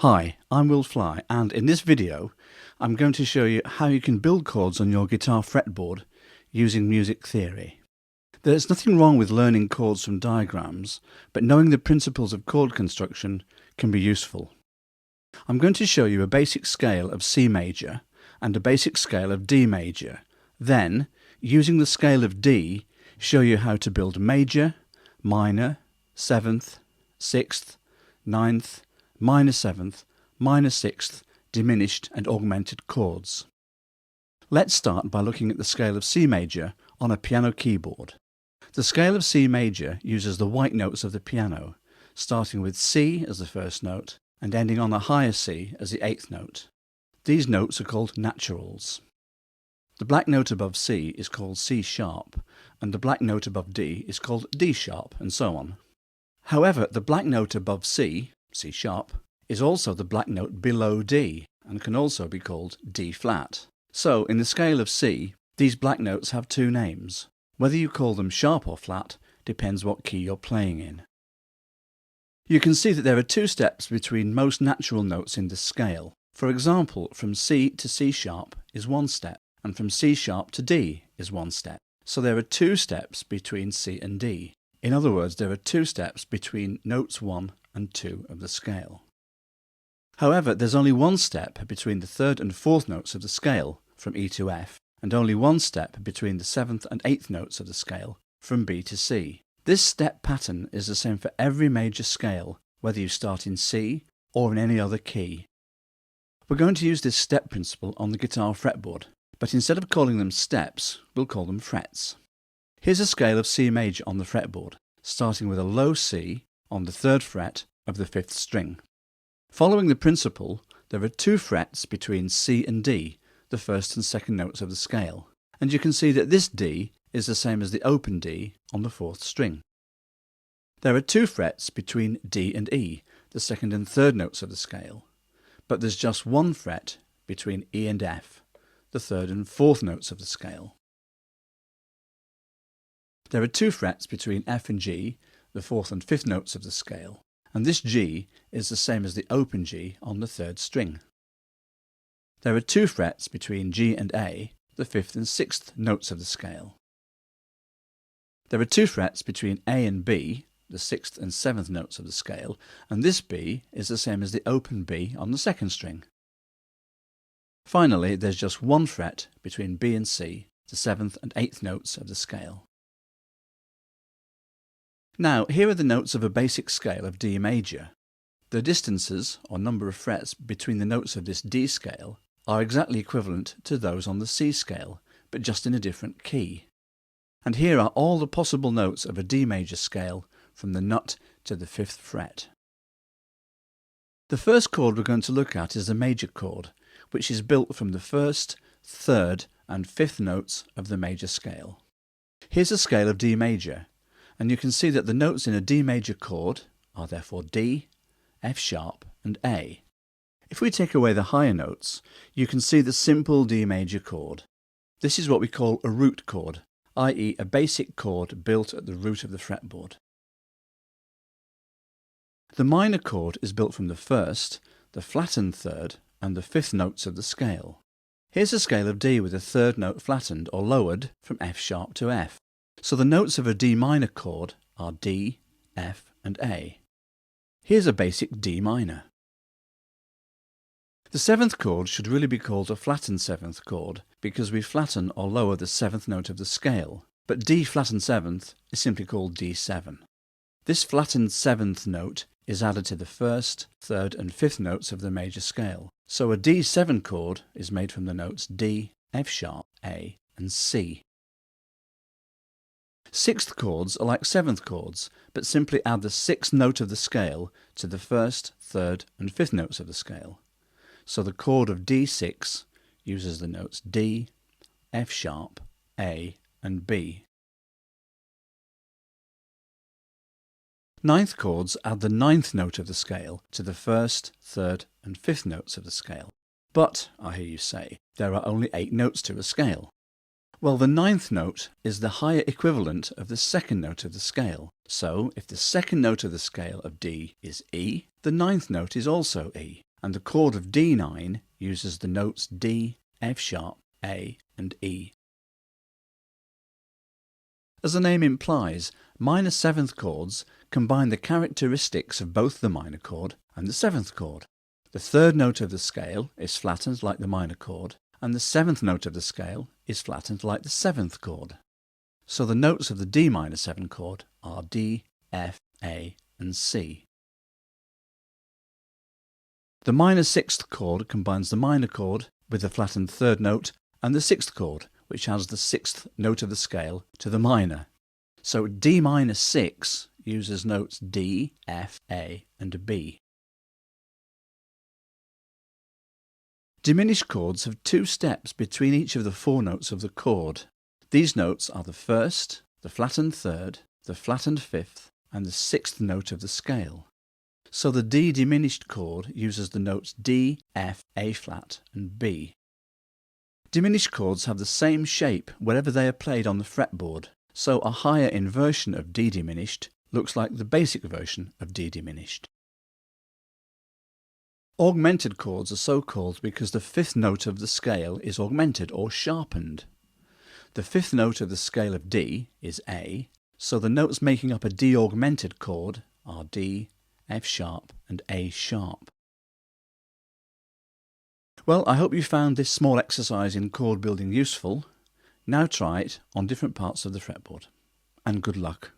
Hi, I'm Will Fly, and in this video I'm going to show you how you can build chords on your guitar fretboard using music theory. There's nothing wrong with learning chords from diagrams, but knowing the principles of chord construction can be useful. I'm going to show you a basic scale of C major and a basic scale of D major. Then, using the scale of D, show you how to build major, minor, 7th, 6th, 9th, minor 7th, minor 6th, diminished and augmented chords. Let's start by looking at the scale of C major on a piano keyboard. The scale of C major uses the white notes of the piano, starting with C as the first note and ending on a higher C as the 8th note. These notes are called naturals. The black note above C is called C sharp, and the black note above D is called D sharp, and so on. However, the black note above C, C sharp, is also the black note below D, and can also be called D flat. So, in the scale of C, these black notes have two names. Whether you call them sharp or flat depends what key you're playing in. You can see that there are two steps between most natural notes in this scale. For example, from C to C sharp is one step, and from C sharp to D is one step. So there are two steps between C and D. In other words, there are two steps between notes 1 and 2 of the scale. However, there's only one step between the 3rd and 4th notes of the scale, from E to F, and only one step between the 7th and 8th notes of the scale, from B to C. This step pattern is the same for every major scale, whether you start in C or in any other key. We're going to use this step principle on the guitar fretboard, but instead of calling them steps, we'll call them frets. Here's a scale of C major on the fretboard, starting with a low C on the 3rd fret of the 5th string. Following the principle, there are two frets between C and D, the 1st and 2nd notes of the scale, and you can see that this D is the same as the open D on the 4th string. There are two frets between D and E, the 2nd and 3rd notes of the scale, but there's just one fret between E and F, the 3rd and 4th notes of the scale. There are two frets between F and G, the 4th and 5th notes of the scale, and this G is the same as the open G on the 3rd string. There are two frets between G and A, the 5th and 6th notes of the scale. There are two frets between A and B, the 6th and 7th notes of the scale, and this B is the same as the open B on the 2nd string. Finally, there's just one fret between B and C, the 7th and 8th notes of the scale. Now, here are the notes of a basic scale of D major. The distances, or number of frets, between the notes of this D scale are exactly equivalent to those on the C scale, but just in a different key. And here are all the possible notes of a D major scale from the nut to the 5th fret. The first chord we're going to look at is the major chord, which is built from the 1st, 3rd and 5th notes of the major scale. Here's a scale of D major, and you can see that the notes in a D major chord are therefore D, F sharp and A. If we take away the higher notes, you can see the simple D major chord. This is what we call a root chord, i.e. a basic chord built at the root of the fretboard. The minor chord is built from the 1st, the flattened 3rd and the 5th notes of the scale. Here's a scale of D with the 3rd note flattened or lowered from F sharp to F. So the notes of a D minor chord are D, F and A. Here's a basic D minor. The 7th chord should really be called a flattened 7th chord because we flatten or lower the 7th note of the scale, but D flattened 7th is simply called D7. This flattened 7th note is added to the 1st, 3rd and 5th notes of the major scale, so a D7 chord is made from the notes D, F sharp, A and C. 6th chords are like 7th chords, but simply add the 6th note of the scale to the 1st, 3rd and 5th notes of the scale. So the chord of D6 uses the notes D, F sharp, A and B. 9th chords add the 9th note of the scale to the 1st, 3rd and 5th notes of the scale. But, I hear you say, there are only 8 notes to a scale. Well, the 9th note is the higher equivalent of the 2nd note of the scale. So, if the 2nd note of the scale of D is E, the 9th note is also E. and the chord of D9 uses the notes D, F sharp, A and E. As the name implies, minor seventh chords combine the characteristics of both the minor chord and the seventh chord. The third note of the scale is flattened like the minor chord, and the seventh note of the scale is flattened like the seventh chord. So the notes of the D minor 7 chord are D, F, A and C. The minor sixth chord combines the minor chord with the flattened third note and the sixth chord, which adds the sixth note of the scale to the minor. So D minor 6 uses notes D, F, A and B. Diminished chords have two steps between each of the four notes of the chord. These notes are the first, the flattened third, the flattened fifth and the sixth note of the scale. So the D diminished chord uses the notes D, F, A flat and B. Diminished chords have the same shape wherever they are played on the fretboard, so a higher inversion of D diminished looks like the basic version of D diminished. Augmented chords are so called because the fifth note of the scale is augmented or sharpened. The fifth note of the scale of D is A, so the notes making up a D augmented chord are D, F sharp and A sharp. Well, I hope you found this small exercise in chord building useful. Now try it on different parts of the fretboard. And good luck.